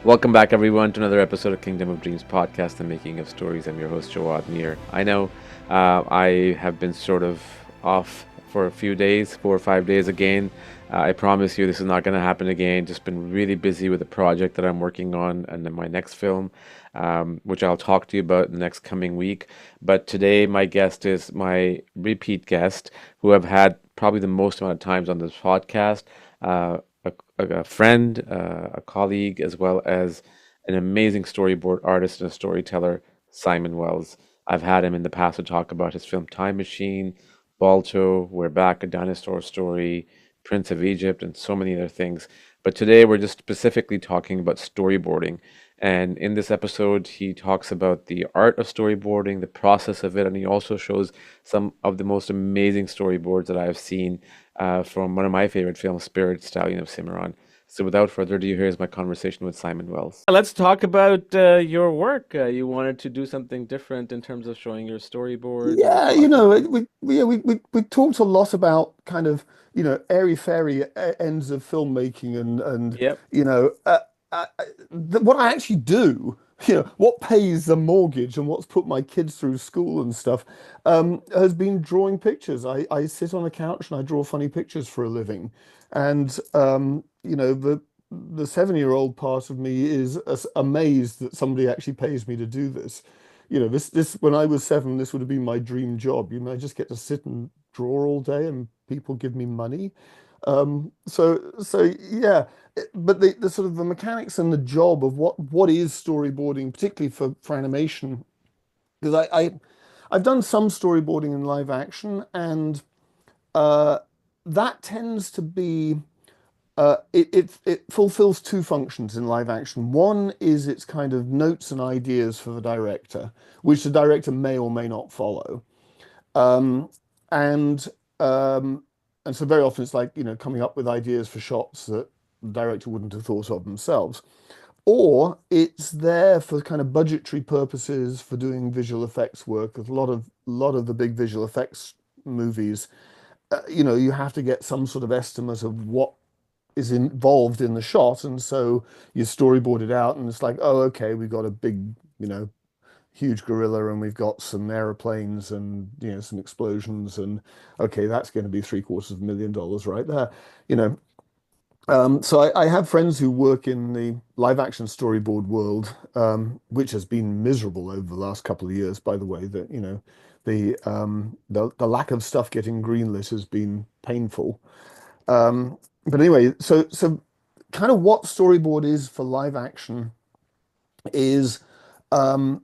Welcome back, everyone, to another episode of Kingdom of Dreams podcast, The Making of Stories. I'm your host, Jawad Mir. I know I have been sort of off for a few days, 4 or 5 days again. I promise you this is not going to happen again. Just been really busy with a project that I'm working on and then my next film, which I'll talk to you about in the next coming week. But today, my guest is my repeat guest, who I've had probably the most amount of times on this podcast. A friend, a colleague, as well as an amazing storyboard artist and a storyteller, Simon Wells. I've had him in the past to talk about his film Time Machine, Balto, We're Back, A Dinosaur Story, Prince of Egypt, and so many other things. But today we're just specifically talking about storyboarding. And in this episode, he talks about the art of storyboarding, the process of it, and he also shows some of the most amazing storyboards that I've seen from one of my favorite films, Spirit, Stallion of Cimarron. So without further ado, here's my conversation with Simon Wells. Let's talk about your work. You wanted to do something different in terms of showing your storyboards and the Yeah, process. we talked a lot about kind of airy-fairy ends of filmmaking and Yep. you know what I actually do, what pays the mortgage and what's put my kids through school and stuff, has been drawing pictures. I sit on a couch and I draw funny pictures for a living, and the 7-year-old part of me is amazed that somebody actually pays me to do this. This when I was 7, this would have been my dream job. I just get to sit and draw all day, and people give me money. So yeah, but the sort of the mechanics and the job of what is storyboarding, particularly for animation, because I've done some storyboarding in live action, and uh, that tends to be it fulfills two functions in live action. One is it's kind of notes and ideas for the director, which the director may or may not follow. Um, and um, and so very often it's like, coming up with ideas for shots that the director wouldn't have thought of themselves. Or it's there for kind of budgetary purposes for doing visual effects work. 'Cause a lot of the big visual effects movies, you have to get some sort of estimate of what is involved in the shot, and so you storyboard it out, and it's like, oh, okay, we've got a big, huge gorilla, and we've got some aeroplanes, and some explosions, and okay, that's going to be $750,000 right there, you know. So I have friends who work in the live action storyboard world, which has been miserable over the last couple of years, by the way. That the lack of stuff getting greenlit has been painful. But anyway, so kind of what storyboard is for live action is um,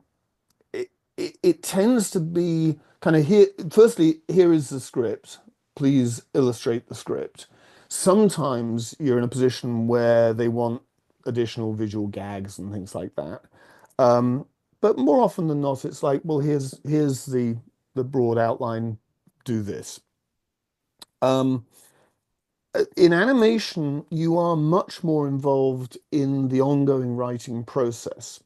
it tends to be kind of here. Firstly, here is the script. Please illustrate the script. Sometimes you're in a position where they want additional visual gags and things like that. Um, but more often than not, it's like, well, here's the broad outline. Do this. Um, in animation, you are much more involved in the ongoing writing process.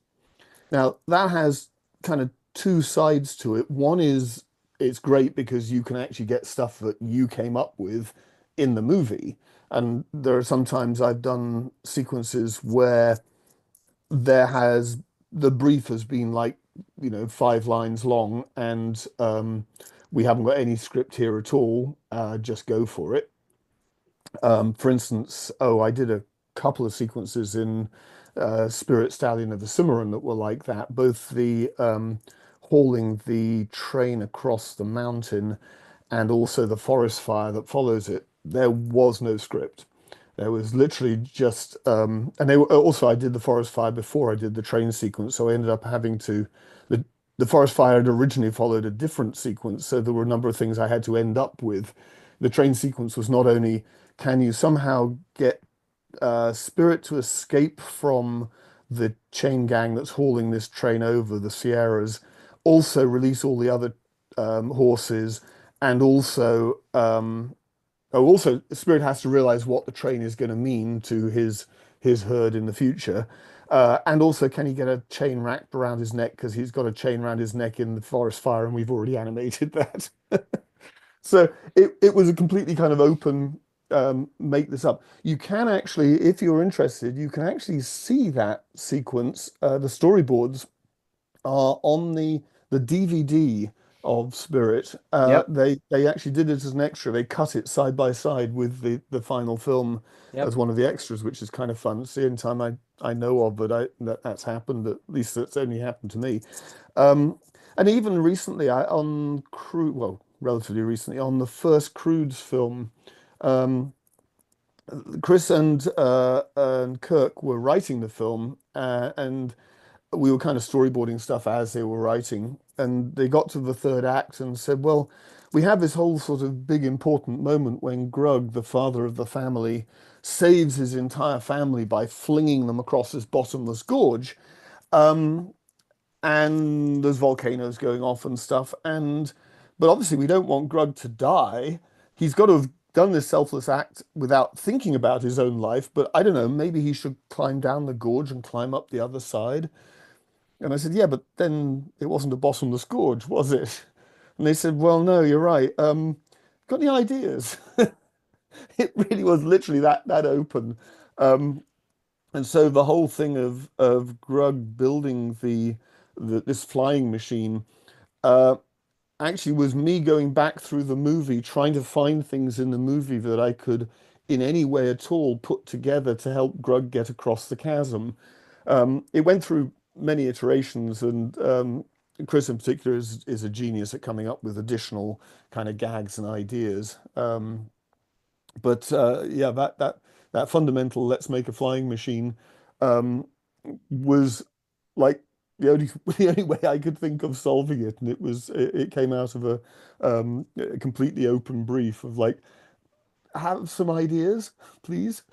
Now, that has kind of two sides to it. One is it's great because you can actually get stuff that you came up with in the movie. And there are sometimes I've done sequences where there has the brief has been like, 5 lines long, and we haven't got any script here at all. Just go for it. For instance, I did a couple of sequences in Spirit Stallion of the Cimarron that were like that. Both the hauling the train across the mountain and also the forest fire that follows it. There was no script. There was literally just, and also I did the forest fire before I did the train sequence, so I ended up having to. The forest fire had originally followed a different sequence, so there were a number of things I had to end up with. The train sequence was not only can you somehow get Spirit to escape from the chain gang that's hauling this train over the Sierras, also release all the other horses, and also Spirit has to realize what the train is going to mean to his herd in the future. And also, can he get a chain wrapped around his neck because he's got a chain around his neck in the forest fire, and we've already animated that. So it was a completely kind of open. make this up. You can actually, if you're interested, you can actually see that sequence. The storyboards are on the DVD of Spirit. Yep. They actually did it as an extra. They cut it side by side with the final film Yep. as one of the extras, which is kind of fun. It's the only time I know of that's happened. At least that's only happened to me. Um, and even recently, on Crude, well, relatively recently, on the first Crude's film, um, Chris and Kirk were writing the film, and we were kind of storyboarding stuff as they were writing. And they got to the third act and said, "Well, we have this whole sort of big important moment when Grug, the father of the family, saves his entire family by flinging them across this bottomless gorge." Um, and there's volcanoes going off and stuff. But obviously we don't want Grug to die. He's got to have done this selfless act without thinking about his own life. But I don't know, maybe he should climb down the gorge and climb up the other side. And I said, yeah, but then it wasn't a bottomless gorge, was it? And they said, well, no, you're right. Got any ideas? It really was literally that open. Um, and so the whole thing of Grug building this flying machine uh, actually was me going back through the movie, trying to find things in the movie that I could, in any way at all, put together to help Grug get across the chasm. It went through many iterations, and Chris in particular is a genius at coming up with additional kind of gags and ideas. But yeah, that fundamental "let's make a flying machine" um, was like the only way I could think of solving it, and it came out of a completely open brief of like, have some ideas, please.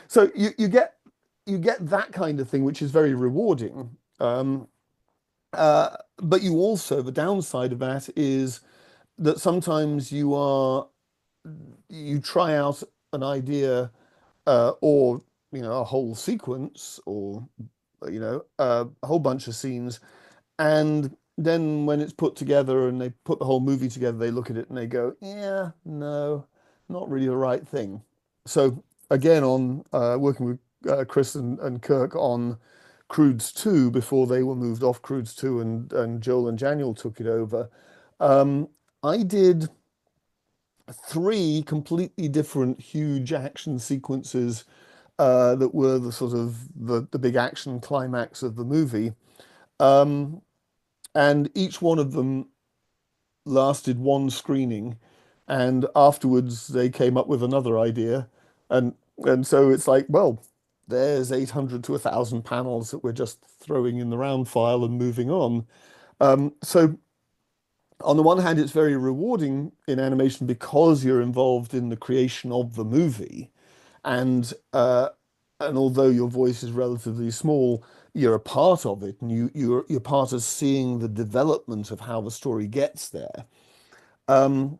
So you get that kind of thing, which is very rewarding. But you also, the downside of that is that sometimes you try out an idea or a whole sequence or a whole bunch of scenes, and then when it's put together and they put the whole movie together, they look at it and they go, yeah, no, not really the right thing. So again, on working with Chris and Kirk on Crudes 2 before they were moved off Crudes 2 and Joel and Daniel took it over, um, I did three completely different huge action sequences that were the sort of the big action climax of the movie. Um, and each one of them lasted one screening, and afterwards they came up with another idea, and so it's like, well, there's 800 to 1,000 panels that we're just throwing in the round file and moving on. So on the one hand, it's very rewarding in animation because you're involved in the creation of the movie, and although your voice is relatively small, you're a part of it, and you're part of seeing the development of how the story gets there. Um,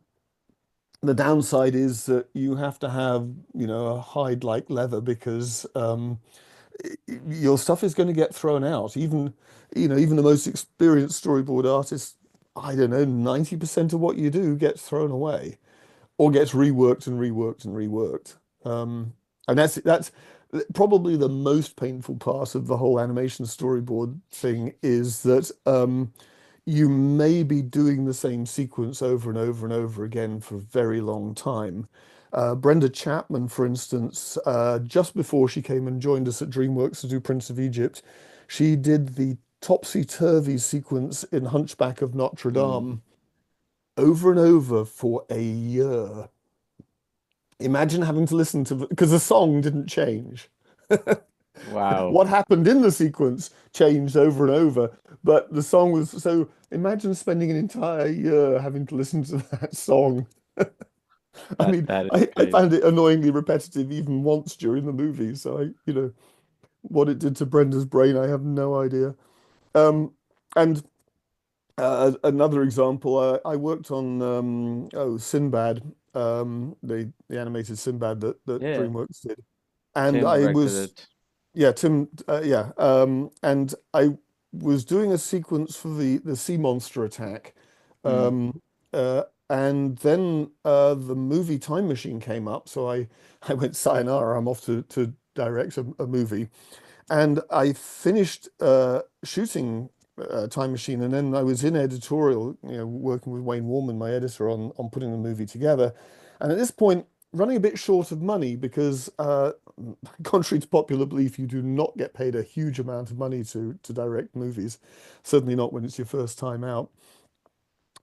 the downside is that you have to have, a hide like leather because your stuff is going to get thrown out. Even the most experienced storyboard artist, I don't know, 90% of what you do gets thrown away or gets reworked and reworked and reworked. And that's probably the most painful part of the whole animation storyboard thing is that you may be doing the same sequence over and over and over again for a very long time. Brenda Chapman, for instance, just before she came and joined us at DreamWorks to do Prince of Egypt, she did the topsy-turvy sequence in Hunchback of Notre Mm. Dame over and over for a year. Imagine having to listen to because the song didn't change. Wow. What happened in the sequence changed over and over, but the song was so imagine spending an entire year having to listen to that song. I That mean, that is I found crazy. it annoyingly repetitive even once during the movie. So what it did to Brenda's brain, I have no idea. And another example, I worked on Sinbad, the animated Sinbad that Yeah. DreamWorks did, and Tim I directed was it. yeah Tim yeah and I was doing a sequence for the sea monster attack. Mm. Um, uh, And then the movie Time Machine came up, so I went sayonara. I'm off to direct a movie, and I finished shooting Time Machine, and then I was in editorial, working with Wayne Warman, my editor, on putting the movie together. And at this point, running a bit short of money because, contrary to popular belief, you do not get paid a huge amount of money to direct movies, certainly not when it's your first time out.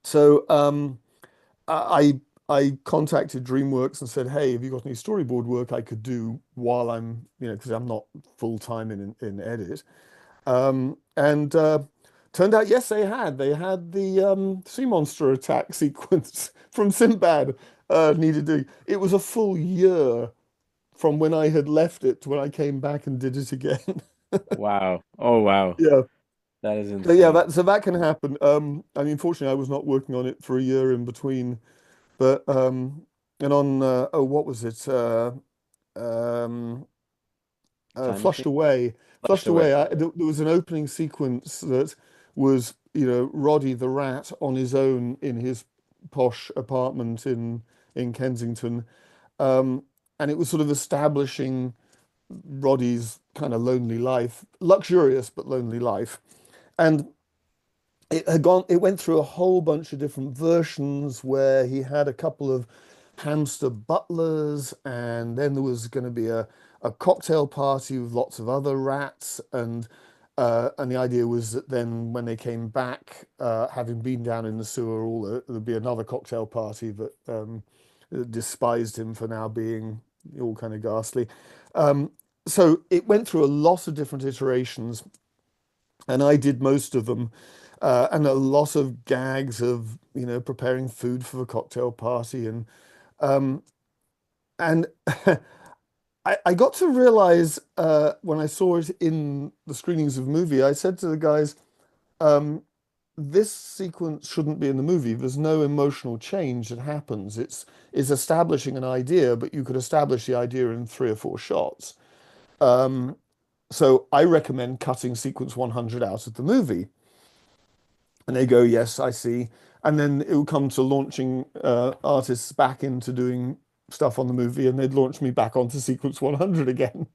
So I contacted DreamWorks and said, "Hey, have you got any storyboard work I could do while I'm, because I'm not full time in edit?" And turned out, yes, they had. They had the sea monster attack sequence from Sinbad needed doing. It was a full year from when I had left it to when I came back and did it again. Wow. Oh, wow. Yeah. That is So yeah, insane. that can happen. I mean, fortunately, I was not working on it for a year in between, but and on what was it? Um, Time Flushed machine? Away. Flushed Flushed away. Away. There was an opening sequence that was, Roddy the rat on his own in his posh apartment in Kensington, um, and it was sort of establishing Roddy's kind of lonely life, luxurious but lonely life, and it went through a whole bunch of different versions where he had a couple of hamster butlers, and then there was going to be a cocktail party with lots of other rats, and the idea was that then when they came back, having been down in the sewer, there'd be another cocktail party that despised him for now being all kind of ghastly. Um, so it went through a lot of different iterations, and I did most of them, and a lot of gags of preparing food for the cocktail party, and I got to realize when I saw it in the screenings of the movie, I said to the guys, um, "This sequence shouldn't be in the movie. There's no emotional change that happens. It's establishing an idea, but you could establish the idea in 3 or 4 shots. Um, so I recommend cutting sequence 100 out of the movie." And they go, "Yes, I see." And then it will come to launching artists back into doing stuff on the movie, and they'd launch me back onto sequence 100 again.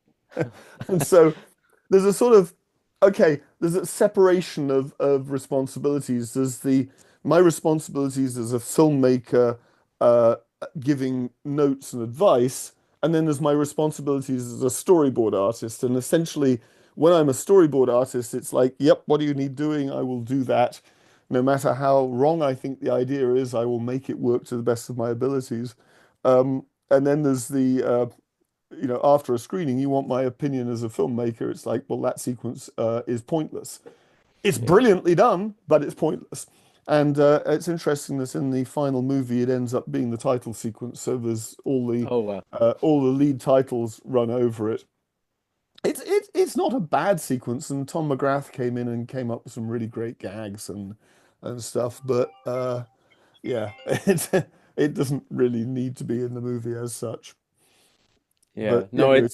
And so there's a sort of, okay, there's a separation of responsibilities. There's my responsibilities as a filmmaker, uh, giving notes and advice, and then there's my responsibilities as a storyboard artist. And essentially, when I'm a storyboard artist, it's like, yep, what do you need doing? I will do that. No matter how wrong I think the idea is, I will make it work to the best of my abilities. And then there's after a screening, you want my opinion as a filmmaker. It's like, well, that sequence is pointless. It's Yeah. brilliantly done, but it's pointless. And it's interesting that in the final movie, it ends up being the title sequence. So there's Oh, wow. all the lead titles run over it. It's not a bad sequence, and Tom McGrath came in and came up with some really great gags and stuff. But yeah, it doesn't really need to be in the movie as such. Yeah. But yeah, No, anyway,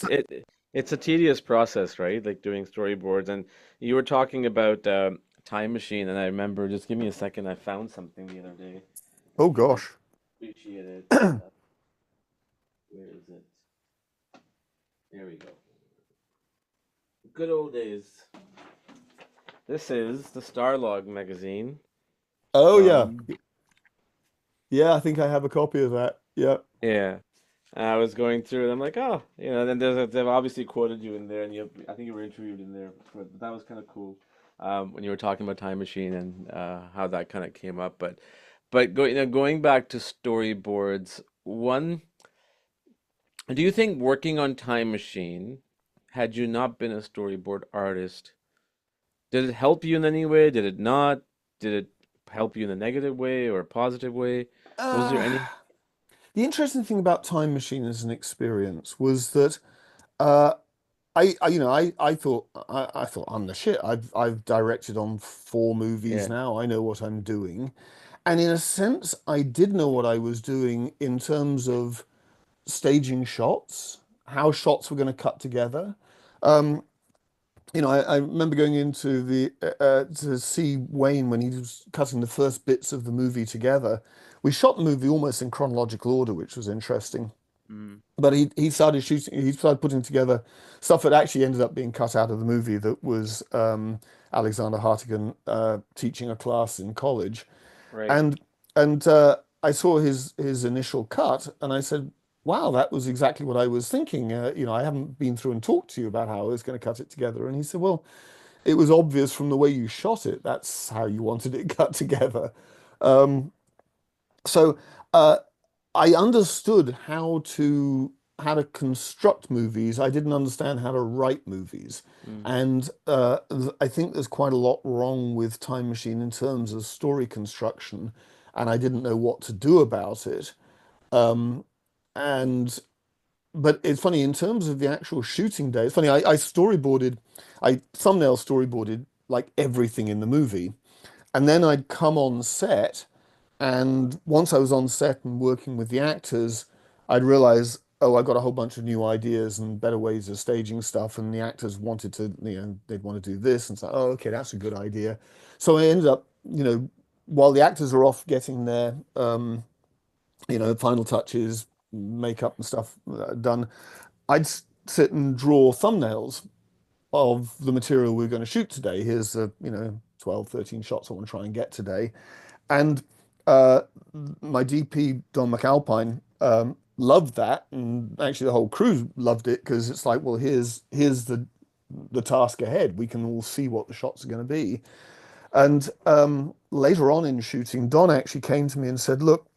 it's a tedious process, right? Like doing storyboards. And you were talking about Time Machine, and I remember, just give me a second, I found something the other day. oh You might gosh. appreciate it. Where is it? There we go. Good old days. This is the Starlog magazine Oh yeah. from, Yeah, I think I have a copy of that. Yeah. yeah. I was going through it. I'm like, oh, then they've obviously quoted you in there, and I think you were interviewed in there. But that was kind of cool when you were talking about Time Machine and how that kind of came up. But going back to storyboards, do you think working on Time Machine, had you not been a storyboard artist, did it help you in any way? Did it not? Did it help you in a negative way or a positive way? Was there Uh, any? the interesting thing about Time Machine as an experience was that uh, I thought I'm the shit. I've directed on 4 movies Yeah, now. I know what I'm doing, and in a sense, I did know what I was doing in terms of staging shots, how shots were going to cut together. I remember going into the to see Wayne when he was cutting the first bits of the movie together. We shot the movie almost in chronological order, which was interesting. Mm, But he started shooting, he started putting together stuff that actually ended up being cut out of the movie that was Alexander Hartigan teaching a class in college. right. And I saw his initial cut, and I said, "Wow, that was exactly what I was thinking." I haven't been through and talked to you about how I was going to cut it together. And he said, "Well, it was obvious from the way you shot it. That's how you wanted it cut together." So uh, I understood how to construct movies. I didn't understand how to write movies. Mm, And I think there's quite a lot wrong with Time Machine in terms of story construction, and I didn't know what to do about it. And but it's funny in terms of the actual shooting day. It's funny. I thumbnail storyboarded like everything in the movie, and then I'd come on set, and once I was on set and working with the actors, I'd realize, oh, I got a whole bunch of new ideas and better ways of staging stuff. And the actors wanted to, they'd want to do this. And so, oh, okay, that's a good idea. So I ended up, while the actors are off getting their, final touches, makeup and stuff done, I'd sit and draw thumbnails of the material we're going to shoot today. Here's the, 12, 13 shots I want to try and get today. And uh, my DP, Don McAlpine, loved that, and actually the whole crew loved it because it's like, well, here's the task ahead. We can all see what the shots are going to be. And later on in shooting, Don actually came to me and said, "Look,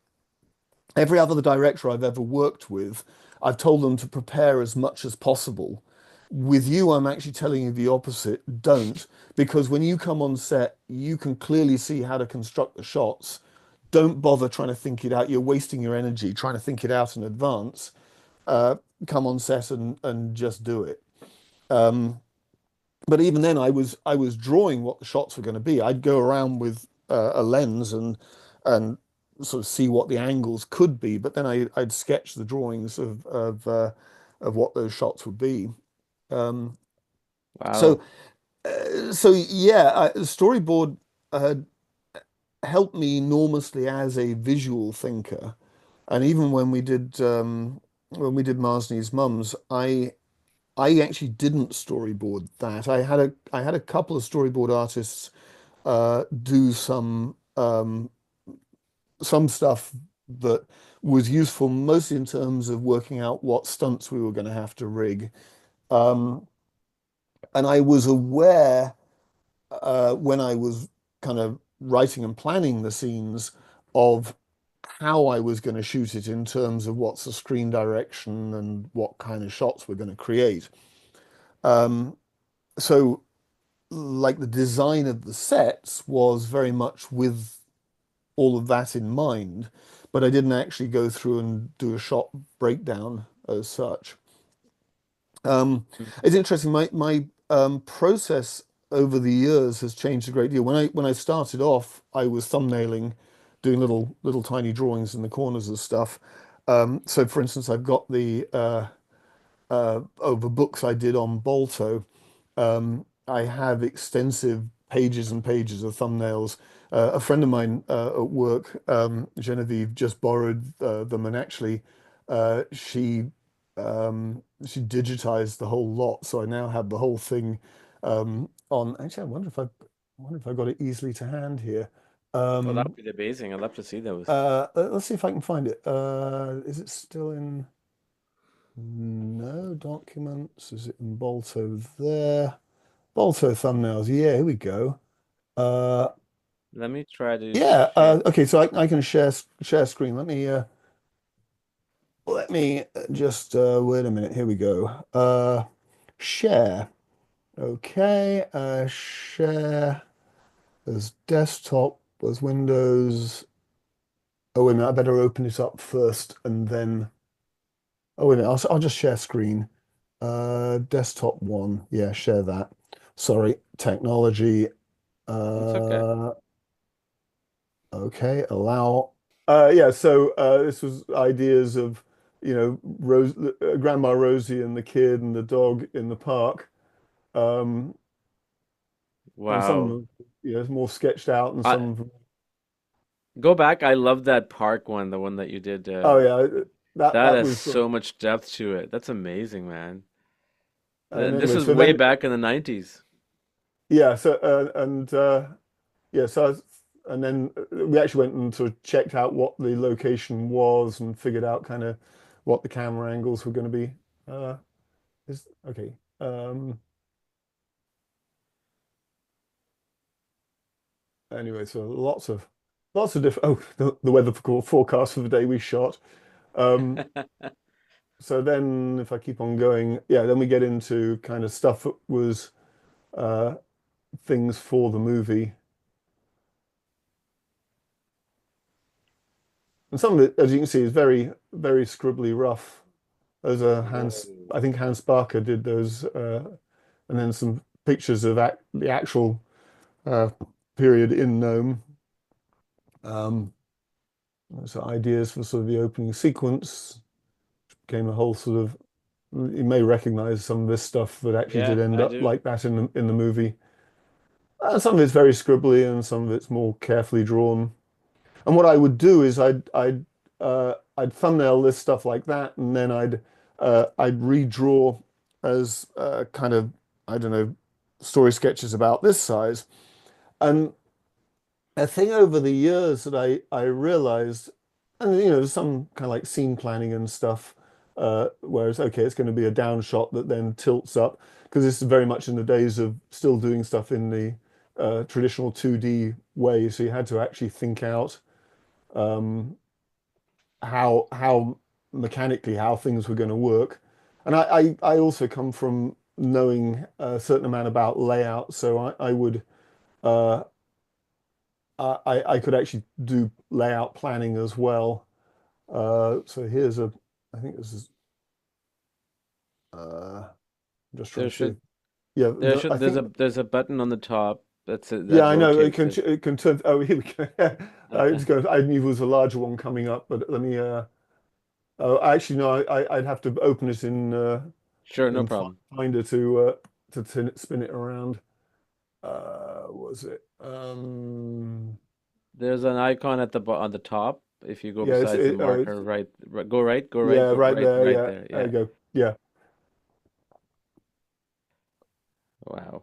every other director I've ever worked with, I've told them to prepare as much as possible. With you, I'm actually telling you the opposite. Don't, because when you come on set, you can clearly see how to construct the shots. Don't bother trying to think it out. You're wasting your energy trying to think it out in advance. Uh, Come on set and just do it." But even then, I was drawing what the shots were going to be. I'd go around with a lens and sort of see what the angles could be. But then I'd sketch the drawings of what those shots would be. Um, wow. so so yeah, the storyboard uh, helped me enormously as a visual thinker. And even when we did Marsney's Mums, I actually didn't storyboard that. I had a couple of storyboard artists do some stuff that was useful, mostly in terms of working out what stunts we were going to have to rig. Um, and I was aware when I was kind of writing and planning the scenes of how I was going to shoot it in terms of what's the screen direction and what kind of shots we're going to create. Um, so like the design of the sets was very much with all of that in mind, but I didn't actually go through and do a shot breakdown as such. Mm, It's interesting. My process over the years has changed a great deal. When I started off, I was thumbnailing, doing little tiny drawings in the corners of stuff. So, for instance, I've got the over books I did on Balto. I have extensive pages and pages of thumbnails. A friend of mine at work, Genevieve, just borrowed them, and actually, she digitized the whole lot. So I now have the whole thing on. Actually, I wonder if I got it easily to hand here. well, that would Um, be amazing. I'd love to see those. let's see if I can find it. Is it still in? No documents. Is it in Balto there? Balto thumbnails. Yeah, here we go. Uh, Let me try to yeah. share. Okay, so I can share screen. Let me just wait a minute. Here we go. Share. Okay. Share. There's desktop. There's Windows. Oh wait a minute. I better open it up first and then. Oh wait a minute. I'll just share screen. Desktop one. Yeah, share that. Sorry, technology. It's okay. Uh, okay, allow. Yeah, so this was ideas of, Grandma Rosie and the kid and the dog in the park. and some of Wow. them, more sketched out, and I some of them, go back. I love that park one, the one that you did. oh yeah, that That that has was sort of, so much depth to it. That's amazing, man. and This anyway, is so way then back in the 90s. yeah, so and yeah, so and then we actually went and sort of checked out what the location was and figured out kind of what the camera angles were going to be. Uh, is okay. Anyway, so lots of different. Oh, the weather forecast for the day we shot. Um, so then, if I keep on going, yeah, then we get into kind of stuff that was uh, things for the movie, and some of it, as you can see, is very very scribbly rough. Those are Whoa. I think Hans Barker did those, and then some pictures of the actual uh, period in Nome. Um, so ideas for sort of the opening sequence became a whole sort of. You may recognize some of this stuff that actually did Yeah, end I up do. like that in the movie. Some of it's very scribbly, and some of it's more carefully drawn. And what I would do is I'd thumbnail this stuff like that, and then I'd redraw as kind of, I don't know, story sketches about this size. And a thing over the years that I realized, and there's some kind of like scene planning and stuff, whereas okay, it's going to be a down shot that then tilts up because this is very much in the days of still doing stuff in the traditional 2D way. So you had to actually think out um, how mechanically how things were going to work. And I also come from knowing a certain amount about layout, so I would uh, I could actually do layout planning as well. So here's I think this is I'm just trying There to see. should Yeah, I think there's a button on the top yeah, that I know rotates it. it can turn. Oh, here we go. Yeah, Uh, it's going. I knew there was a larger one coming up, but let me. Oh, actually, no. I'd have to open it sure, no in problem. Finder to spin it around. Was it? There's an icon at on the top. If you go Yeah, besides the it's marker, go right, yeah, right there. right Yeah, there. there Yeah. you go. Yeah. Wow.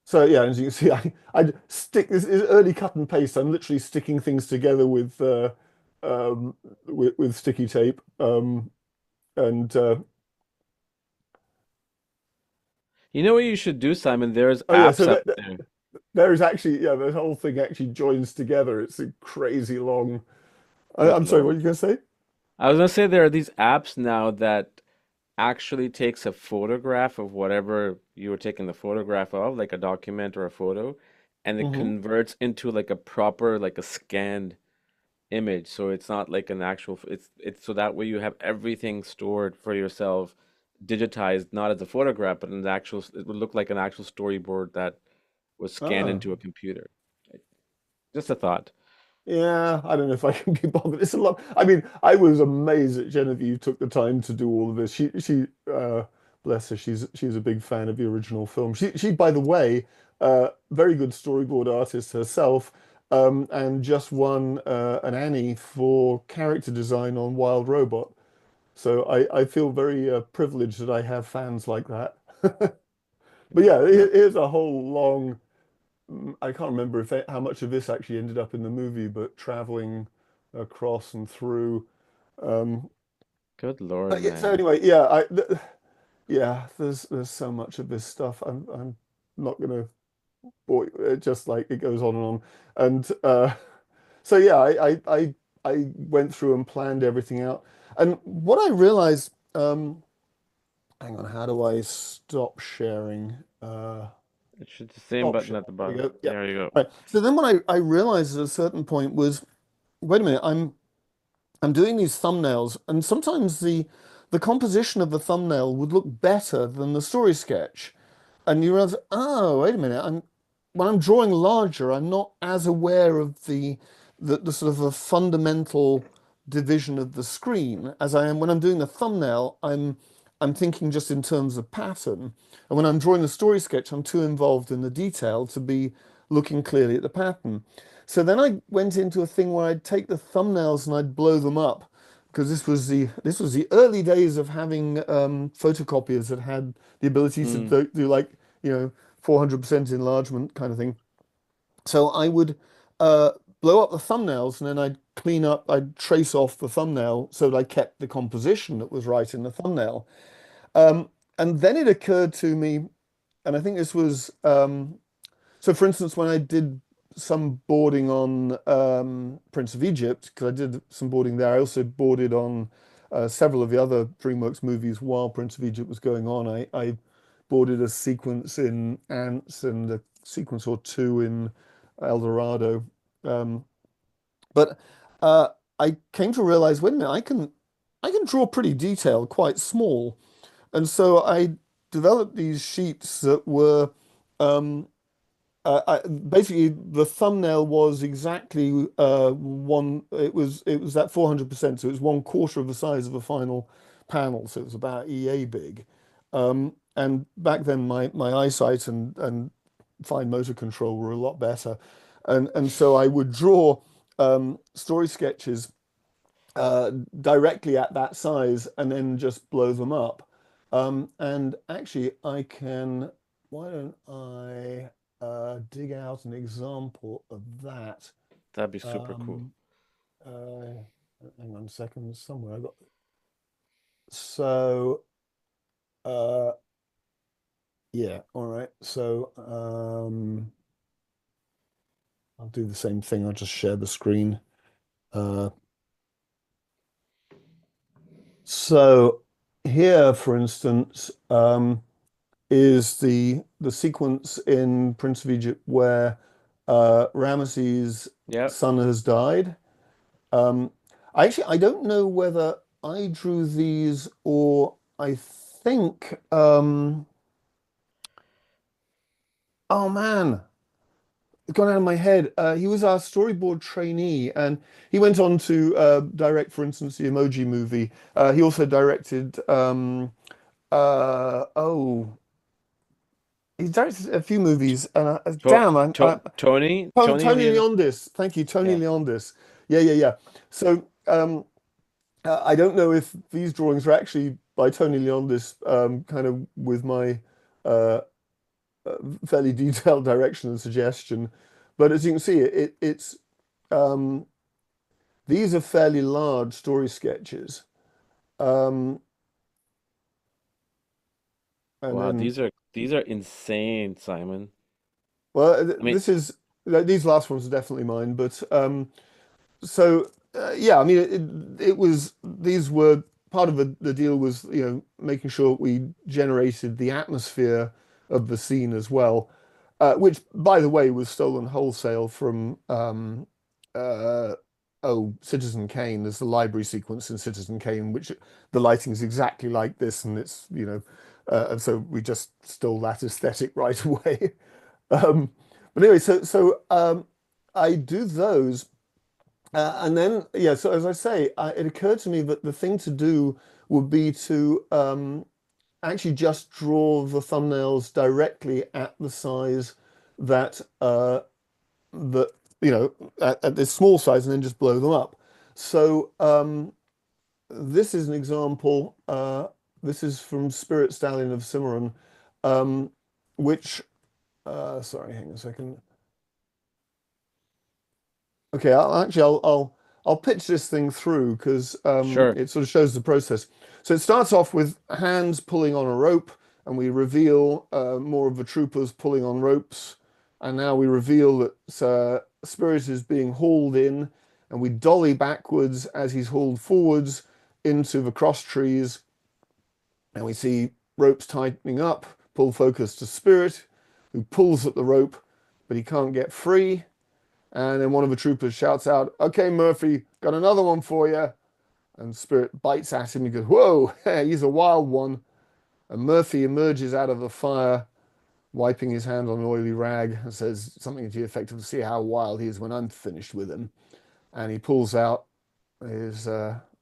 So yeah, as you can see, I stick this is early cut and paste. I'm literally sticking things together um, with sticky tape. And You know what you should do, Simon? There's oh yeah, apps so up there. there is actually yeah, the whole thing actually joins together. It's a crazy long. Good I'm sorry, what Lord. are you gonna say? I was gonna say there are these apps now that actually takes a photograph of whatever you were taking the photograph of, like a document or a photo, and it Hmm. converts into like a proper, like a scanned image. So it's not like an actual, it's so that way you have everything stored for yourself, digitized, not as a photograph, but an actual, it would look like an actual storyboard that was scanned Ah. into a computer. Just a thought. Yeah, I don't know if I can be bothered. It's a lot. I mean, I was amazed that Genevieve took the time to do all of this. Bless her, she's a big fan of the original film. By the way, very good storyboard artist herself, and just won an Annie for character design on Wild Robot. So I feel very privileged that I have fans like that. But yeah, No, here's a whole long. I can't remember how much of this actually ended up in the movie, but traveling across and through. Um, good Lord, yeah, so man. anyway, yeah, yeah, there's so much of this stuff. I'm not gonna bore you. Just like it goes on and on. And so yeah, I went through and planned everything out. And what I realized, hang on, how do I stop sharing? It should the same Stop button share. at the There we bottom. go. Yeah. There you go. Right. So then what I realized at a certain point was, wait a minute, I'm doing these thumbnails, and sometimes the composition of the thumbnail would look better than the story sketch. And you realize, oh, wait a minute, when I'm drawing larger, I'm not as aware of the sort of a fundamental division of the screen as I am when I'm doing the thumbnail. I'm thinking just in terms of pattern. And when I'm drawing a story sketch, I'm too involved in the detail to be looking clearly at the pattern. So then I went into a thing where I'd take the thumbnails and I'd blow them up because this was the early days of having photocopiers that had the ability to Mm. do like 400% enlargement kind of thing. So I would uh, blow up the thumbnails and then I'd trace off the thumbnail so that I kept the composition that was right in the thumbnail. And then it occurred to me, and I think this was so, for instance, when I did some boarding on Prince of Egypt, because I did some boarding there, I also boarded on several of the other DreamWorks movies while Prince of Egypt was going on. I boarded a sequence in Ants and a sequence or two in El Dorado. Um, but uh, I came to realize, wait a minute, I can draw pretty detailed, quite small. And so I developed these sheets that were basically the thumbnail was exactly one. It was that 400%, so it was one quarter of the size of a final panel, so it was about EA big. And back then, my eyesight and fine motor control were a lot better, and so I would draw story sketches directly at that size and then just blow them up. And actually, I can. Why don't I dig out an example of that? That'd be super cool. Um, uh, Hang on a second. Somewhere I got. So, uh, yeah. All right. So, I'll do the same thing. I'll just share the screen. Uh, so here, for instance, is the sequence in Prince of Egypt where Ramesses' Yep. son has died. Um, I don't know whether I drew these or I think oh man, it's gone out of my head. He was our storyboard trainee, and he went on to direct, for instance, the Emoji Movie. He also directed oh. He's directed a few movies, and damn, Tony Leon. Leondis. Thank you, Tony Yeah. Leondis. Yeah, yeah, yeah. So I don't know if these drawings are actually by Tony Leondis, kind of with my uh, fairly detailed direction and suggestion. But as you can see, it's um, these are fairly large story sketches, um, and Wow, then these are insane, Simon. well, I mean, this is these last ones are definitely mine, but so yeah, I mean, it was these were part of the deal was making sure we generated the atmosphere of the scene as well, which by the way was stolen wholesale from uh, Citizen Kane. There's the library sequence in Citizen Kane, which the lighting is exactly like this, and it's and so we just stole that aesthetic right away. Um, but anyway, so I do those. And then, yeah, so as I say, it occurred to me that the thing to do would be to actually just draw the thumbnails directly at the size that that at this small size, and then just blow them up. So this is an example. This is from Spirit Stallion of Cimarron, um, which sorry, hang on a second. Okay, I'll pitch this thing through because sure. it sort of shows the process. So it starts off with hands pulling on a rope, and we reveal more of the troopers pulling on ropes, and now we reveal that Spirit is being hauled in, and we dolly backwards as he's hauled forwards into the cross trees, and we see ropes tightening up. Pull focus to Spirit, who pulls at the rope, but he can't get free. And then one of the troopers shouts out, "Okay, Murphy, got another one for you." And Spirit bites at him. He goes, "Whoa, he's a wild one." And Murphy emerges out of the fire, wiping his hand on an oily rag, and says something to the effect of, "See how wild he is when I'm finished with him." And he pulls out his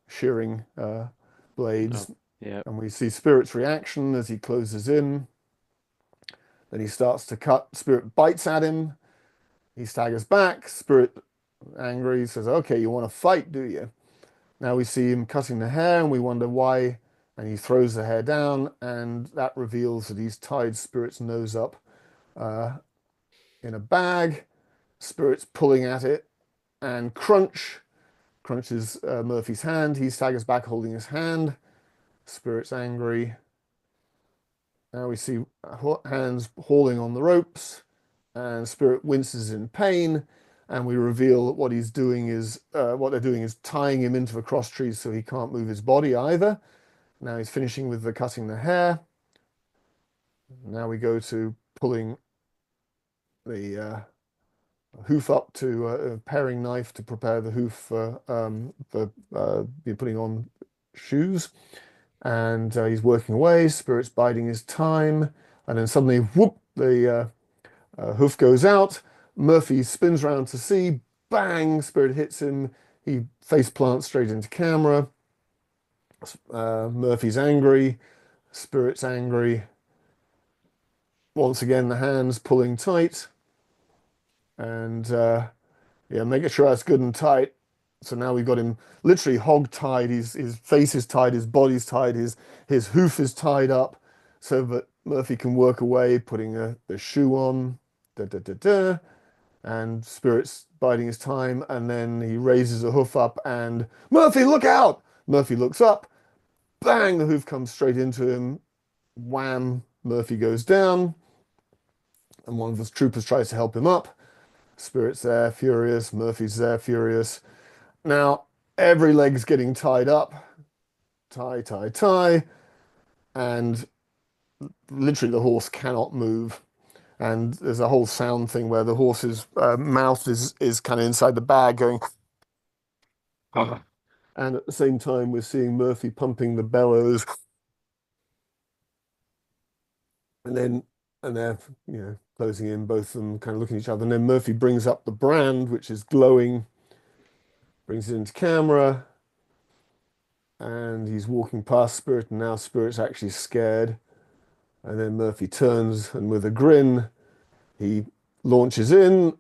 shearing Oh, blades. Yeah. And we see Spirit's reaction as he closes in. Then he starts to cut. Spirit bites at him. He staggers back. Spirit, angry, says, "Okay, you want to fight, do you?" Now we see him cutting the hair, and we wonder why. And he throws the hair down, and that reveals that he's tied Spirit's nose up uh, in a bag. Spirit's pulling at it, and crunches Murphy's hand. He staggers back, holding his hand. Spirit's angry. Now we see hands hauling on the ropes, and Spirit winces in pain. And we reveal that what they're doing is tying him into the cross trees so he can't move his body either. Now he's finishing with the cutting the hair. Now we go to pulling the hoof up to a paring knife to prepare the hoof for putting on shoes. And he's working away. Spirit's biding his time. And then suddenly, whoop, the hoof goes out. Murphy spins around to see. Bang! Spirit hits him. He face plants straight into camera. Murphy's angry. Spirit's angry. Once again, the hands pulling tight. And yeah, making sure that's good and tight. So now we've got him literally hog tied. His face is tied, his body's tied, his hoof is tied up so that Murphy can work away, putting the shoe on. Da, da, da, da. And Spirit's biding his time, and then he raises a hoof up and Murphy, look out! Murphy looks up, bang, the hoof comes straight into him. Wham, Murphy goes down, and one of the troopers tries to help him up. Spirit's there, furious. Murphy's there, furious. Now, every leg's getting tied up. Tie, tie, tie. And literally the horse cannot move. And there's a whole sound thing where the horse's mouth is kind of inside the bag going. And at the same time, we're seeing Murphy pumping the bellows. And then, and they're, closing in, both of them kind of looking at each other. And then Murphy brings up the brand, which is glowing, brings it into camera. And he's walking past Spirit, and now Spirit's actually scared. And then Murphy turns, and with a grin, he launches in.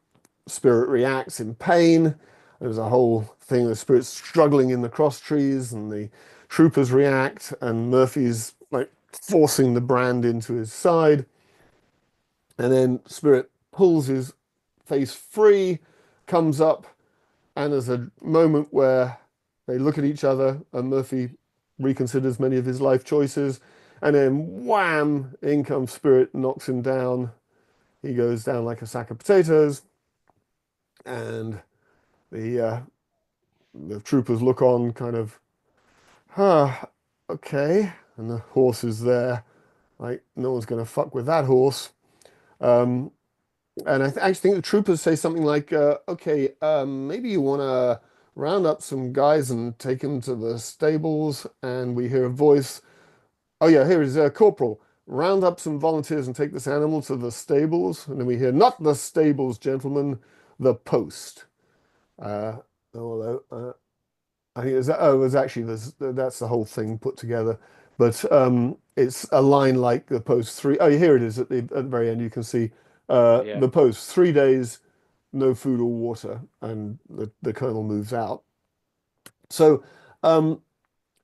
Spirit reacts in pain. There's a whole thing of Spirit struggling in the cross trees, and the troopers react, and Murphy's like forcing the brand into his side. And then Spirit pulls his face free, comes up, and there's a moment where they look at each other, and Murphy reconsiders many of his life choices. And then wham, in comes Spirit, knocks him down. He goes down like a sack of potatoes. And the troopers look on, kind of, okay. And the horse is there, like no one's going to fuck with that horse. Um, and actually think the troopers say something like, okay, maybe you want to round up some guys and take them to the stables. And we hear a voice, oh yeah, here is Corporal. Round up some volunteers and take this animal to the stables. And then we hear, not the stables, gentlemen, the post. Uh, Although I think there's actually that's the whole thing put together. But it's a line like the post three. Oh, here it is at the very end. You can see Yeah. the post 3 days, no food or water, and the colonel moves out. So um,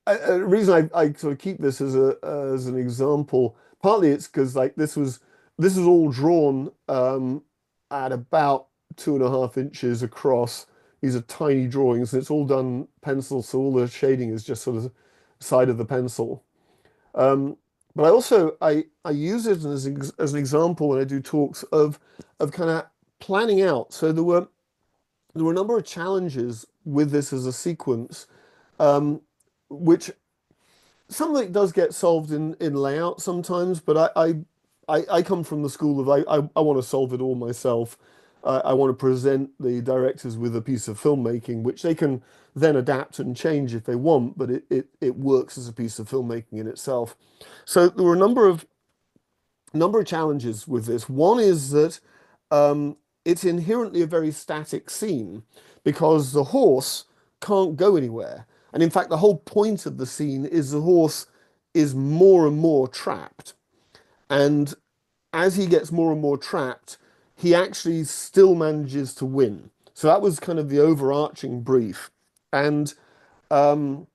a reason I sort of keep this as an example, partly it's because like this is all drawn at about 2.5 inches across. These are tiny drawings, and it's all done pencil, so all the shading is just sort of side of the pencil. Um, but I use it as an example when I do talks of kind of planning out. So there were a number of challenges with this as a sequence, um, which some of it does get solved in layout sometimes, but I come from the school of I want to solve it all myself. I want to present the directors with a piece of filmmaking, which they can then adapt and change if they want, but it works as a piece of filmmaking in itself. So there were a number of challenges with this. One is that it's inherently a very static scene because the horse can't go anywhere. And in fact, the whole point of the scene is the horse is more and more trapped. And as he gets more and more trapped, he actually still manages to win. So that was kind of the overarching brief. And um,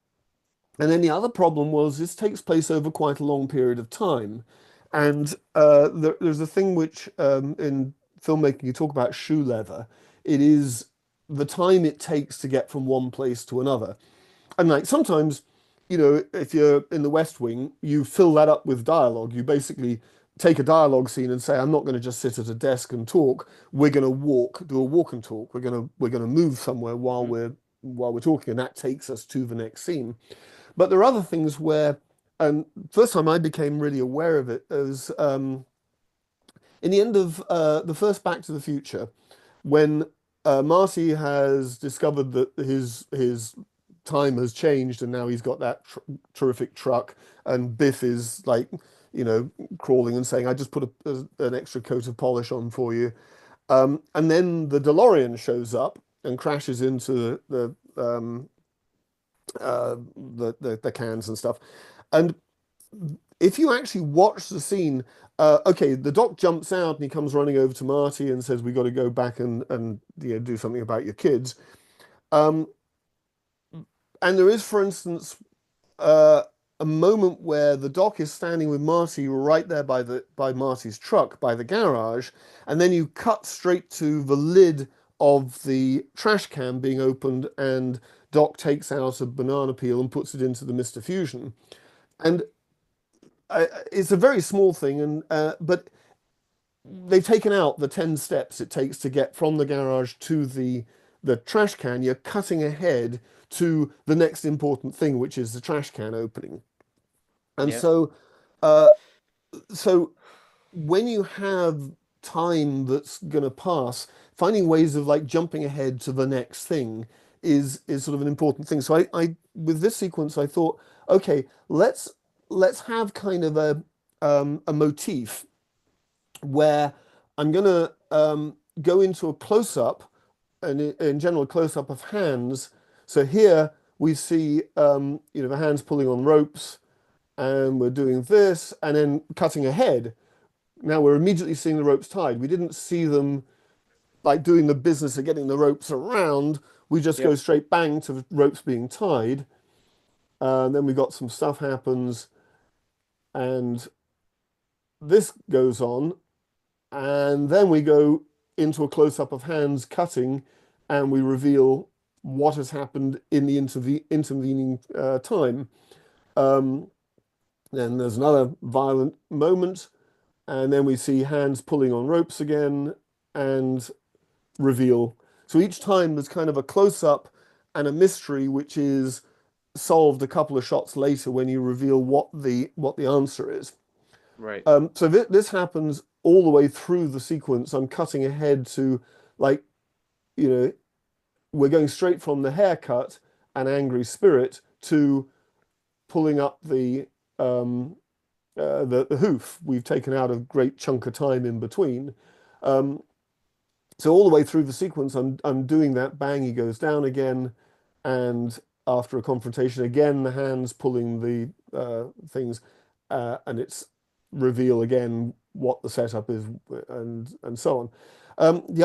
and then the other problem was this takes place over quite a long period of time. And there's a thing which in filmmaking you talk about shoe leather. It is the time it takes to get from one place to another. And like sometimes, if you're in the West Wing, you fill that up with dialogue. You basically take a dialogue scene and say, I'm not going to just sit at a desk and talk. We're going to do a walk and talk. We're going to move somewhere Mhm. while we're talking, and that takes us to the next scene. But there are other things where, and first time I became really aware of it was in the end of the first Back to the Future, when Marty has discovered that his time has changed and now he's got that terrific truck, and Biff is like, you know, crawling and saying, "I just put an extra coat of polish on for you," and then the DeLorean shows up and crashes into the cans and stuff, and if you actually watch the scene, okay, the doc jumps out and he comes running over to Marty and says, "We got to go back and do something about your kids." Um, and there is, for instance, uh, a moment where the doc is standing with Marty right there by Marty's truck by the garage, and then you cut straight to the lid of the trash can being opened, and Doc takes out a banana peel and puts it into the Mr. Fusion. And it's a very small thing, and but they've taken out the 10 steps it takes to get from the garage to the trash can. You're cutting ahead to the next important thing, which is the trash can opening. And Yeah. uh, so when you have time that's going to pass, finding ways of like jumping ahead to the next thing is sort of an important thing. So I with this sequence, I thought, okay, let's have kind of a motif where I'm going to go into a close up, and in general, a close up of hands. So here we see, the hands pulling on ropes, and we're doing this, and then cutting ahead. Now we're immediately seeing the ropes tied. We didn't see them like doing the business of getting the ropes around. We just go Yep. straight bang to the ropes being tied. And then we got some stuff happens, and this goes on, and then we go into a close-up of hands cutting, and we reveal what has happened in the intervening time. Um, then there's another violent moment, and then we see hands pulling on ropes again, and reveal. So each time there's kind of a close-up and a mystery, which is solved a couple of shots later when you reveal what the answer is. Right. So this happens all the way through the sequence. I'm cutting ahead to like, you know, we're going straight from the haircut and angry spirit to pulling up the hoof. We've taken out a great chunk of time in between. Um, so all the way through the sequence, I'm doing that. Bang, he goes down again, and after a confrontation again, the hands pulling the things, and it's reveal again what the setup is, and so on. The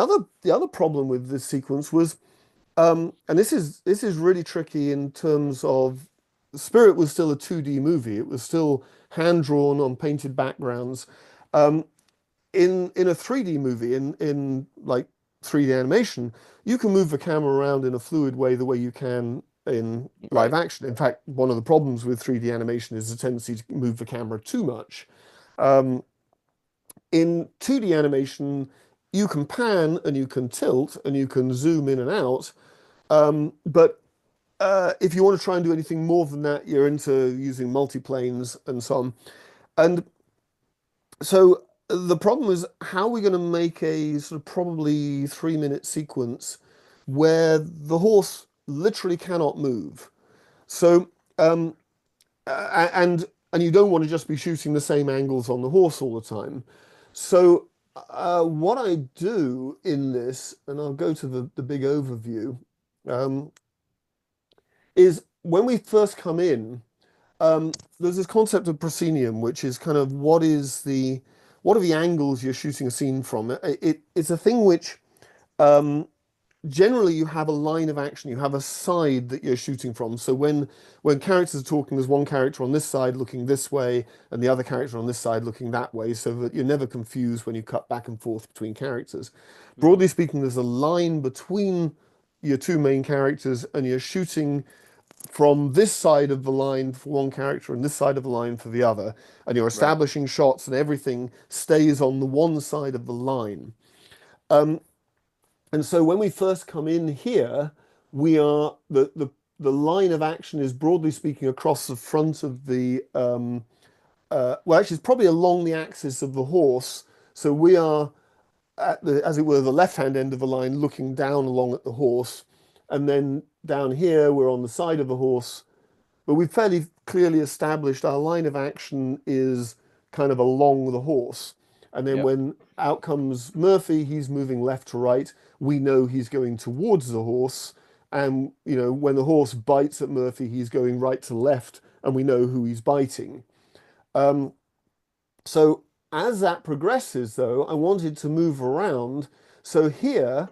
other problem with this sequence was, and this is really tricky in terms of Spirit was still a 2D movie. It was still hand drawn on painted backgrounds. Um, in a 3D movie, in like 3D animation, you can move the camera around in a fluid way the way you can in live Right. action. In fact, one of the problems with 3D animation is the tendency to move the camera too much. Um, in 2D animation, you can pan and you can tilt and you can zoom in and out. But if you want to try and do anything more than that, you're into using multiplanes and so on. And so the problem is, how are we going to make a sort of probably 3 minute sequence where the horse literally cannot move? So and you don't want to just be shooting the same angles on the horse all the time. So what I do in this, and I'll go to the big overview, um, is when we first come in. There's this concept of proscenium, which is kind of what are the angles you're shooting a scene from? It's a thing which generally you have a line of action, you have a side that you're shooting from. So when characters are talking, there's one character on this side looking this way and the other character on this side looking that way, so that you're never confused when you cut back and forth between characters. Hmm. Broadly speaking, there's a line between your two main characters and you're shooting from this side of the line for one character and this side of the line for the other, and you're Right. establishing shots and everything stays on the one side of the line. And so when we first come in here, we are the line of action is broadly speaking across the front of the well, actually, it's probably along the axis of the horse. So we are at the, as it were, the left-hand end of the line, looking down along at the horse, and then down here we're on the side of the horse, but we've fairly clearly established our line of action is kind of along the horse. And then Yep. when out comes Murphy, he's moving left to right. We know he's going towards the horse. And, when the horse bites at Murphy, he's going right to left, and we know who he's biting. So as that progresses, though, I wanted to move around. So here,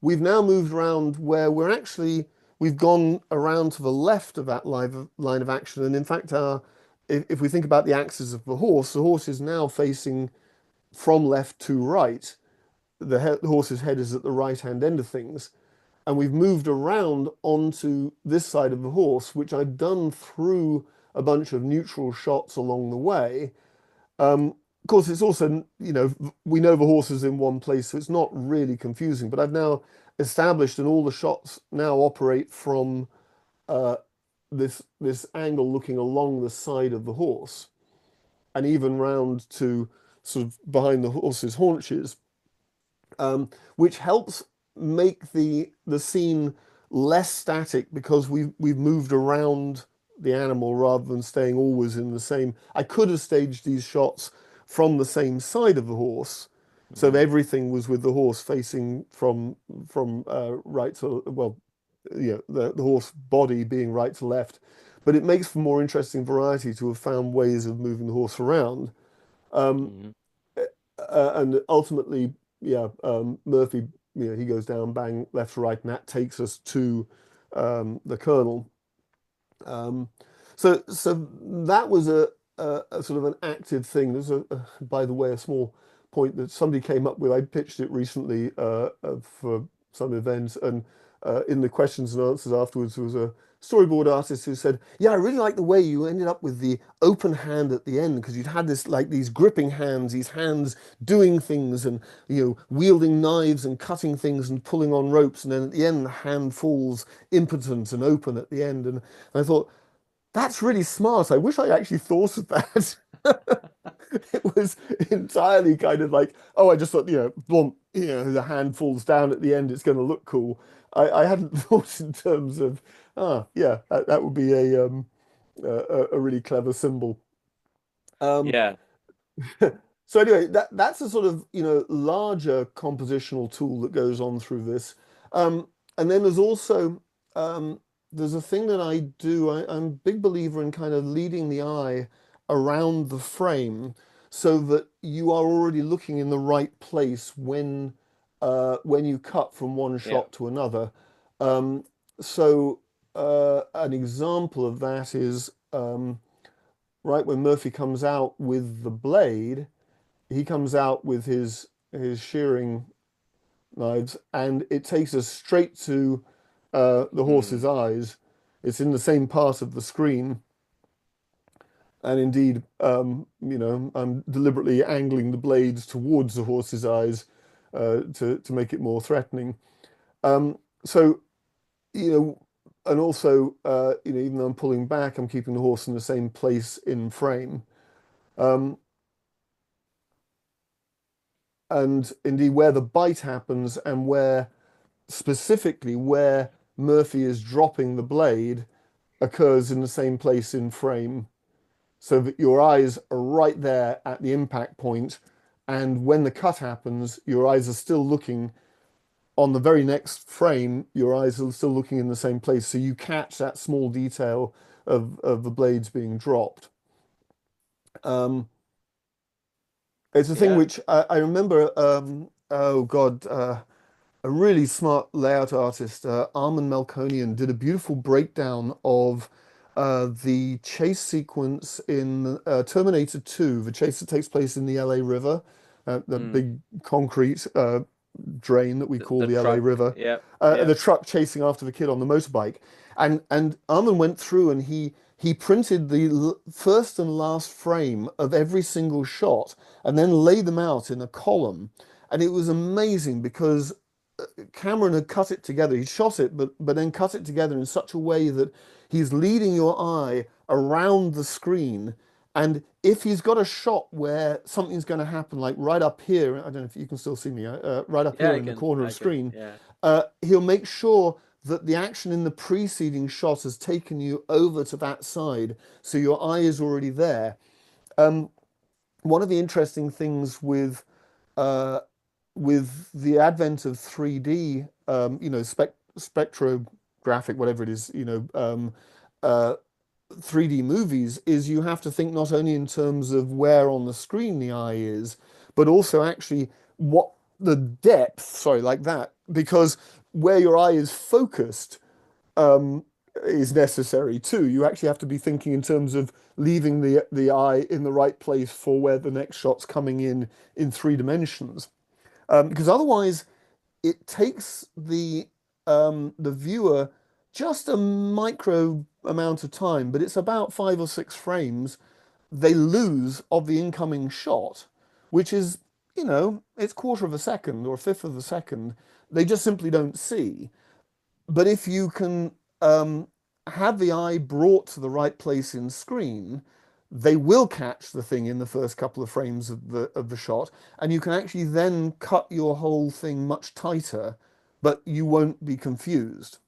we've now moved around where we've gone around to the left of that line of action. And in fact, if we think about the axis of the horse is now facing from left to right. The horse's head is at the right-hand end of things. And we've moved around onto this side of the horse, which I've done through a bunch of neutral shots along the way. Of course, it's also, we know the horse is in one place, so it's not really confusing. But I've now established, and all the shots now operate from this angle looking along the side of the horse, and even round to sort of behind the horse's haunches, which helps make the scene less static because we've moved around the animal rather than staying always in the same. I could have staged these shots from the same side of the horse, so that Hmm. everything was with the horse facing from right to, well, the horse body being right to left. But it makes for more interesting variety to have found ways of moving the horse around. Hmm. And ultimately, yeah, Murphy, he goes down, bang, left to right, and that takes us to the Colonel. Um, so that was a sort of an active thing. There's by the way, a small point that somebody came up with. I pitched it recently for some event, and in the questions and answers afterwards, there was a storyboard artist who said, "Yeah, I really like the way you ended up with the open hand at the end because you'd had this like these gripping hands, these hands doing things and wielding knives and cutting things and pulling on ropes, and then at the end the hand falls impotent and open at the end." And I thought, that's really smart. I wish I actually thought of that. It was entirely kind of like, oh, I just thought, boom, the hand falls down at the end, it's going to look cool. I hadn't thought in terms of, yeah, that would be a really clever symbol. Um, Yeah. so anyway, that's a sort of, larger compositional tool that goes on through this. And then there's also there's a thing that I do. I'm a big believer in kind of leading the eye around the frame so that you are already looking in the right place when you cut from one Yeah. shot to another. Um, so an example of that is right when Murphy comes out with the blade, he comes out with his shearing knives, and it takes us straight to the horse's Mm. eyes. It's in the same part of the screen, and indeed, I'm deliberately angling the blades towards the horse's eyes to make it more threatening. So you know, and also, even though I'm pulling back, I'm keeping the horse in the same place in frame. Um, and indeed, where the bite happens and where specifically where Murphy is dropping the blade occurs in the same place in frame, so that your eyes are right there at the impact point, and when the cut happens, your eyes are still looking on the very next frame, your eyes are still looking in the same place, so you catch that small detail of the blades being dropped. Um, it's a thing Yeah. which I remember. Oh God, a really smart layout artist, Armin Melkonian, did a beautiful breakdown of the chase sequence in Terminator 2, the chase that takes place in the LA River, the Mm. big concrete drain that we call The the LA truck. River, Yep. the Yep. truck chasing after the kid on the motorbike. And Armin went through and he printed the first and last frame of every single shot and then laid them out in a column. And it was amazing because Cameron had cut it together. He shot it, but then cut it together in such a way that he's leading your eye around the screen. And if he's got a shot where something's going to happen, like right up here, I don't know if you can still see me, right up Yeah, here I in the can. corner of I the can. screen, Yeah. he'll make sure that the action in the preceding shot has taken you over to that side, so your eye is already there. One of the interesting things uh, with the advent of 3D, spectrographic, whatever it is, uh, 3D movies, is you have to think not only in terms of where on the screen the eye is, but also actually what the depth, sorry, like that, because where your eye is focused um, is necessary too. You actually have to be thinking in terms of leaving the eye in the right place for where the next shot's coming in 3 dimensions. Because otherwise, it takes the viewer just a micro amount of time, but it's about 5 or 6 frames they lose of the incoming shot, which is, it's quarter of a second or a fifth of a second. They just simply don't see. But if you can have the eye brought to the right place in screen, they will catch the thing in the first couple of frames of the shot, and you can actually then cut your whole thing much tighter, but you won't be confused.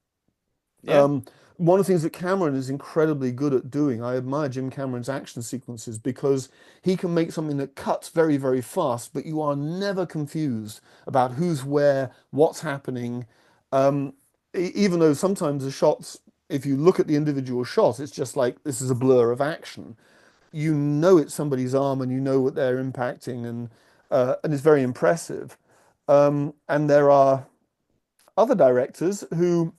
Yeah. Um, One of the things that Cameron is incredibly good at doing, I admire Jim Cameron's action sequences because he can make something that cuts very, very fast, but you are never confused about who's where, what's happening. Even though sometimes the shots, if you look at the individual shot, it's just like this is a blur of action. You know it's somebody's arm and you know what they're impacting, and it's very impressive. And there are other directors who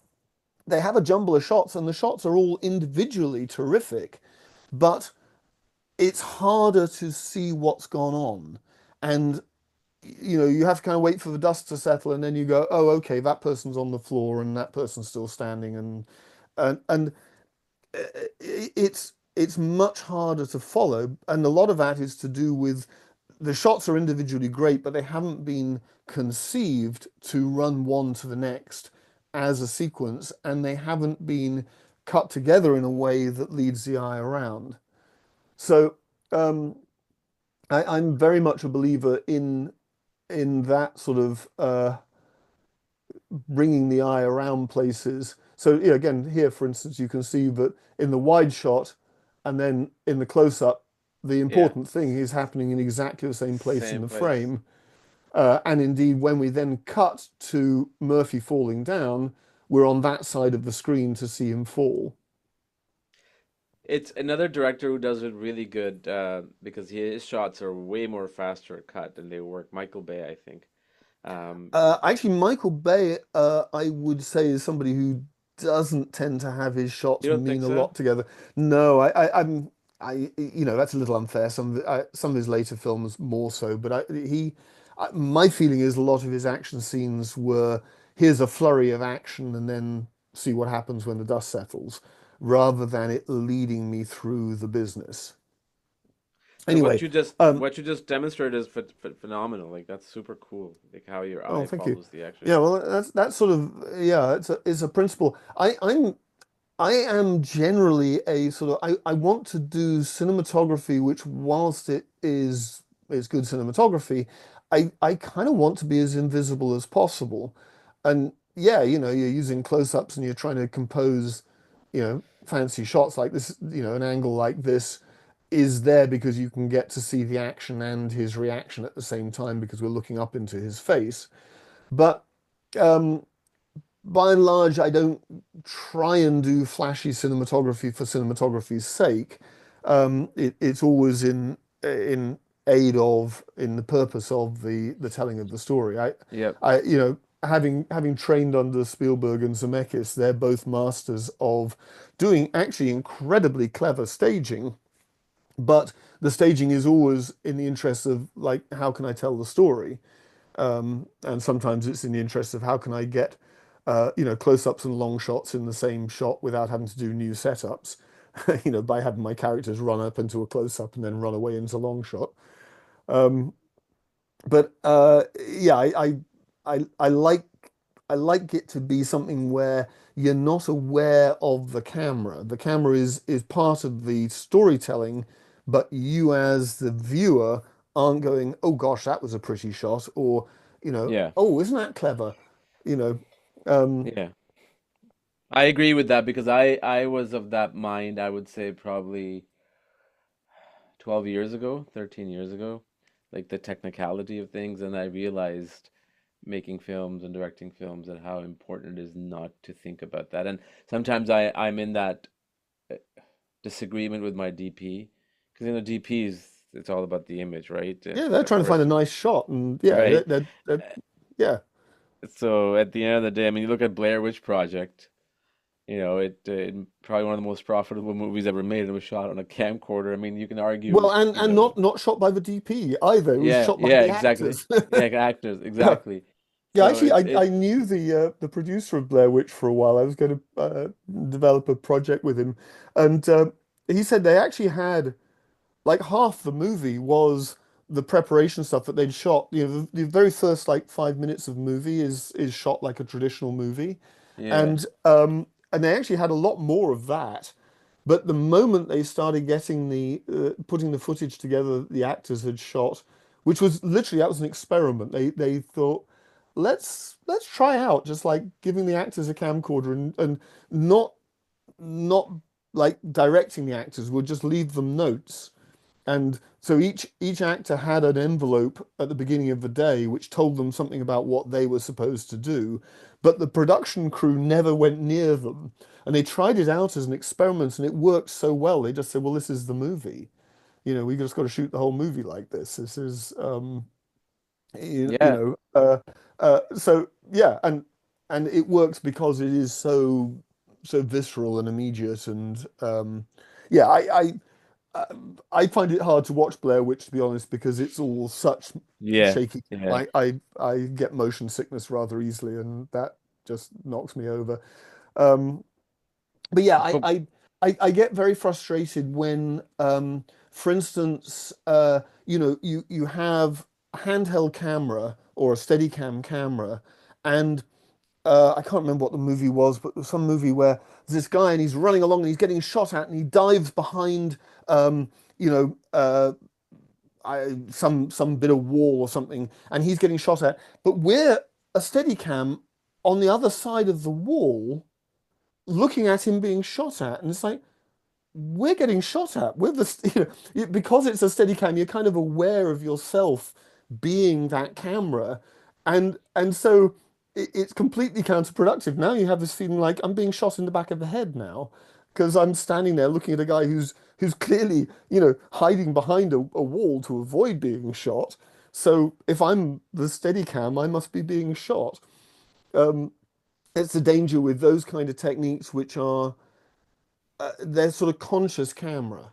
they have a jumble of shots, and the shots are all individually terrific, but it's harder to see what's gone on. And you have to kind of wait for the dust to settle, and then you go, oh, okay, that person's on the floor and that person's still standing, and it's much harder to follow, and a lot of that is to do with the shots are individually great, but they haven't been conceived to run one to the next as a sequence, and they haven't been cut together in a way that leads the eye around. So um, I'm very much a believer in that sort of bringing the eye around places. So yeah, again, here, for instance, you can see that in the wide shot and then in the close-up, the Yeah. important thing is happening in exactly the same place in Same the place. frame. And indeed, when we then cut to Murphy falling down, we're on that side of the screen to see him fall. It's another director who does it really good because his shots are way more faster cut and they work. Michael Bay, I think. Um, Actually, Michael Bay, I would say, is somebody who doesn't tend to have his you shots don't mean think a so? lot together. No, that's a little unfair. Some of his later films more so, but my feeling is a lot of his action scenes were here's a flurry of action and then see what happens when the dust settles, rather than it leading me through the business. No, Anyway, what you just demonstrated is phenomenal. Like that's super cool. Like how your oh, eye thank you. follows the action. Yeah, well, that's sort of yeah, it's a principle. I am generally a sort of I want to do cinematography, which whilst it is good cinematography, I kind of want to be as invisible as possible. And yeah, you're using close-ups and you're trying to compose, fancy shots like this, an angle like this is there because you can get to see the action and his reaction at the same time because we're looking up into his face. But Um, by and large, I don't try and do flashy cinematography for cinematography's sake. It's always in aid of, in the purpose of the telling of the story. Yep. Having trained under Spielberg and Zemeckis, they're both masters of doing actually incredibly clever staging, but the staging is always in the interest of like, how can I tell the story? And sometimes it's in the interest of how can I get, close-ups and long shots in the same shot without having to do new setups, by having my characters run up into a close-up and then run away into long shot. But yeah, I like it to be something where you're not aware of the camera. The camera is part of the storytelling, but you as the viewer aren't going, oh gosh, that was a pretty shot, or Yeah. oh, isn't that clever? You know, um, Yeah. I agree with that because I was of that mind, I would say probably 12 years ago, 13 years ago, like the technicality of things, and I realized making films and directing films and how important it is not to think about that. And sometimes I'm in that uh, disagreement with my DP because DPs it's all about the image, right? yeah, they're At trying to find a first, nice shot, and yeah, right? yeah. So at the end of the day, I mean, you look at Blair Witch Project. It probably one of the most profitable movies ever made. It was shot on a camcorder. I mean, you can Well, argue, and not shot by the DP either. It was yeah, shot by yeah, the exactly, actors. yeah, actors, exactly. Yeah, So actually, it's I it, knew the producer of Blair Witch for a while. I was going to develop a project with him, and he said they actually had like half the movie was the preparation stuff that they'd shot. The very first like 5 minutes of the movie is shot like a traditional movie, yeah, and they actually had a lot more of that. But the moment they started getting the putting the footage together that the actors had shot, which was literally that was an experiment. They thought, let's try out just like giving the actors a camcorder and not not like directing the actors. We'll just leave them notes. And so each actor had an envelope at the beginning of the day which told them something about what they were supposed to do, but the production crew never went near them. And they tried it out as an experiment and it worked so well. They just said, well, this is the movie. We just got to shoot the whole movie like this. This is yeah, so yeah, and it works because it is so visceral and immediate and yeah, uh, I find it hard to watch Blair Witch, to be honest, because it's all such yeah, shaky. yeah. I get motion sickness rather easily, and that just knocks me over. Um, but yeah, But I get very frustrated when, for instance, you have a handheld camera or a Steadicam camera, and I can't remember what the movie was, but there was some movie where there's this guy and he's running along and he's getting shot at and he dives behind, um, you know, some bit of wall or something, and he's getting shot at. But we're a Steadicam on the other side of the wall, looking at him being shot at, and it's like we're getting shot at. We're because it's a Steadicam, you're kind of aware of yourself being that camera, and so it's completely counterproductive. Now you have this feeling like I'm being shot in the back of the head now because I'm standing there looking at a guy who's clearly, hiding behind a wall to avoid being shot. So if I'm the Steadicam, I must be being shot. It's the danger with those kind of techniques, which are they're sort of conscious camera.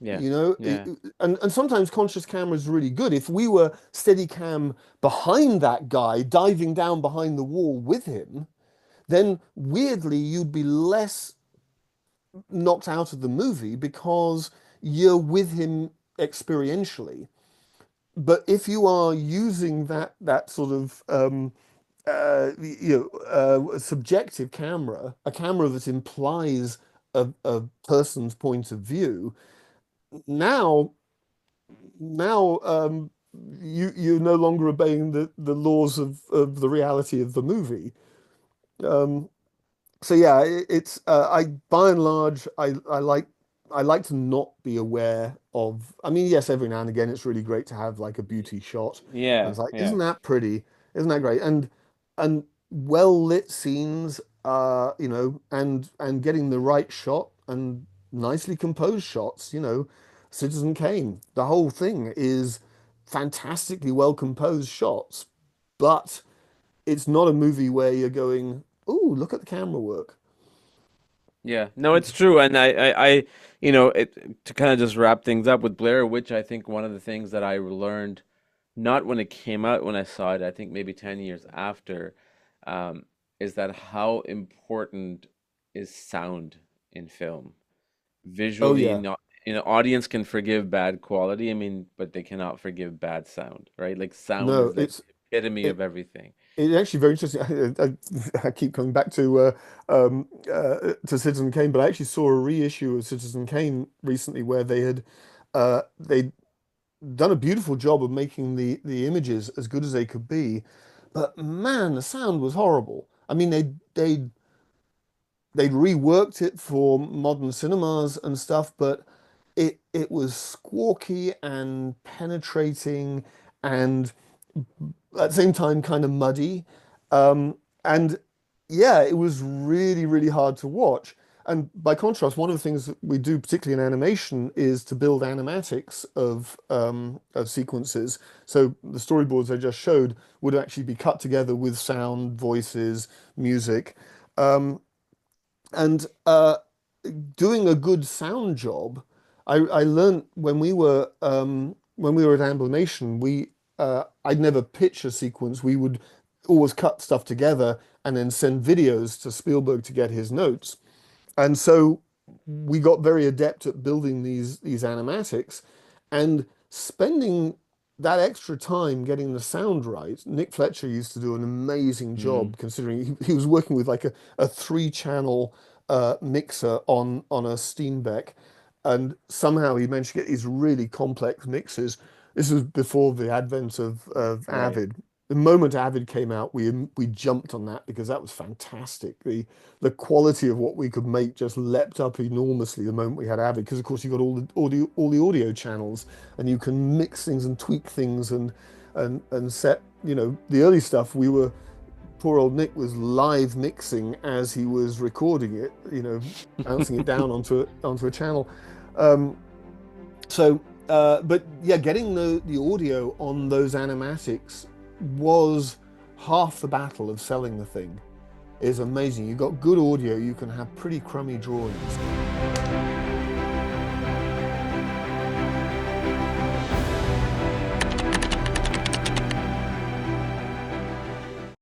yeah, You know, yeah, and sometimes conscious camera is really good. If we were steady cam behind that guy, diving down behind the wall with him, then weirdly you'd be less knocked out of the movie because you're with him experientially. But if you are using that sort of subjective camera, a camera that implies a person's point of view, now now you're no longer obeying the laws of the reality of the movie. Um, so yeah, it's I by and large I like to not be aware of. I mean, yes, every now and again it's really great to have like a beauty shot, and yeah, it's like, yeah, isn't that pretty? Isn't that great? And and well lit scenes, and getting the right shot and nicely composed shots. Citizen Kane, the whole thing is fantastically well composed shots, but it's not a movie where you're going, "Ooh, look at the camera work." Yeah, no, it's true, and to kind of just wrap things up with Blair Witch, I think one of the things that I learned, not when it came out, when I saw it, I think maybe 10 years after, um, is that how important is sound in film. Oh Visually, yeah, not, audience can forgive bad quality, I mean, but they cannot forgive bad sound, right? Like sound no, is like the epitome of it everything. it's actually very interesting. I keep coming back to Citizen Kane, but I actually saw a reissue of Citizen Kane recently where they'd done a beautiful job of making the images as good as they could be, but man, the sound was horrible. I mean, they'd reworked it for modern cinemas and stuff, but it was squawky and penetrating and at the same time kind of muddy. And yeah, it was really, really hard to watch. And by contrast, one of the things that we do, particularly in animation, is to build animatics of sequences. So the storyboards I just showed would actually be cut together with sound, voices, music. And doing a good sound job, I learned when we were at Amblimation, I'd never pitch a sequence. We would always cut stuff together and then send videos to Spielberg to get his notes. And so we got very adept at building these animatics and spending that extra time getting the sound right. Nick Fletcher used to do an amazing Mm, job considering he was working with like a three-channel mixer on a Steenbeck, and somehow he managed to get these really complex mixes. This was before the advent of right. Avid. The moment Avid came out, we jumped on that because that was fantastic. The quality of what we could make just leapt up enormously the moment we had Avid, because of course you got all the audio channels, and you can mix things and tweak things and set. The early stuff we were poor old Nick was live mixing as he was recording it, bouncing it down onto a channel. Um, but yeah, getting the audio on those animatics was half the battle of selling the thing. Is amazing. You got good audio, you can have pretty crummy drawings.